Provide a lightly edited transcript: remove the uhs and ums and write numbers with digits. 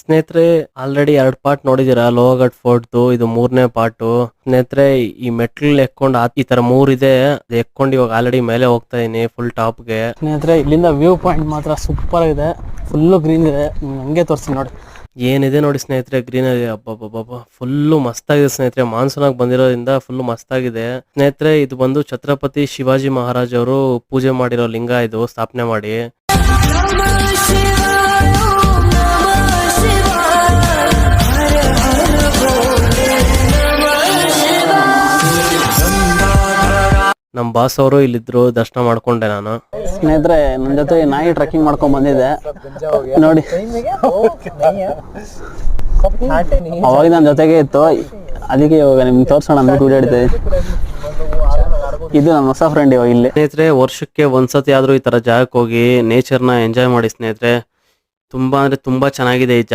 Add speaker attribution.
Speaker 1: ಸ್ನೇಹಿತರೆ already 2 part ನೋಡಿದೀರಾ ಲೋಹಗಢ್ fort. ಇದು 3ನೇ ಪಾರ್ಟ್. ಸ್ನೇಹಿತರೆ ಈ ಮೆಟ್ಲು ಎಕ್ಕೊಂಡು ಈ ತರ 3 ಇದೆ, ಎಕ್ಕೊಂಡು ಇವಾಗ ಆಲ್ರೆಡಿ ಮೇಲೆ ಹೋಗ್ತಾ ಇದೀನಿ ಫುಲ್ ಟಾಪ್ಗೆ.
Speaker 2: ಸ್ನೇಹಿತರೆ ಇಲ್ಲಿಂದ ವ್ಯೂ ಪಾಯಿಂಟ್ ಮಾತ್ರ ಸೂಪರ್ ಇದೆ, ಫುಲ್ಲು ಗ್ರೀನ್ ಇದೆ. ಹಂಗೆ ತೋರಿಸ್ತೀನಿ ನೋಡಿ
Speaker 1: ಏನಿದೆ ನೋಡಿ ಸ್ನೇಹಿತರೆ, ಗ್ರೀನರಿ. ಅಬ್ಬಬ್ಬಬ್ಬ ಫುಲ್ಲು ಮಸ್ತಾಗಿದೆ ಸ್ನೇಹಿತರೆ. ಮಾನ್ಸೂನ್ ಆಗಿ ಬಂದಿರೋದ್ರಿಂದ ಫುಲ್ಲು ಮಸ್ತಾಗಿದೆ ಸ್ನೇಹಿತರೆ. ಇದು ಬಂದು ಛತ್ರಪತಿ ಶಿವಾಜಿ ಮಹಾರಾಜ್ ಅವರು ಪೂಜೆ ಮಾಡಿರೋ ಲಿಂಗ, ಇದು ಸ್ಥಾಪನೆ ಮಾಡಿ. ನಮ್ ಬಾಸ್ ಅವರು ಇಲ್ಲಿದ್ರು, ದರ್ಶನ ಮಾಡ್ಕೊಂಡೆ ನಾನು.
Speaker 2: ಸ್ನೇಹಿತರೆ ನನ್ನ ಜೊತೆ ನಾಯಿ ಟ್ರೆಕ್ಕಿಂಗ್ ಮಾಡ್ಕೊಂಡ್ ಬಂದಿದೆ ನೋಡಿ. ಅವಾಗ ನನ್ನ ಜೊತೆಗೆ ಇತ್ತು, ಅದಕ್ಕೆ ಇವಾಗ ನಿಮ್ಗೆ ತೋರ್ಸೋಣ ಅಂದ್ಬಿಟ್ಟು ವಿಡಿಯೋ ಹಿಡಿತೀವಿ. ಇದು ನನ್ನ ಹೊಸ ಫ್ರೆಂಡ್ ಇವಾಗ ಇಲ್ಲಿ.
Speaker 1: ಸ್ನೇಹಿತರೆ ವರ್ಷಕ್ಕೆ ಒಂದ್ಸತಿ ಆದ್ರೂ ಈ ತರ ಜಾಗಕ್ಕೆ ಹೋಗಿ ನೇಚರ್ನ ಎಂಜಾಯ್ ಮಾಡಿ ಸ್ನೇಹಿತರೆ. ತುಂಬಾ ಅಂದ್ರೆ ತುಂಬಾ ಚೆನ್ನಾಗಿದೆ ಈ ಜಾಗ.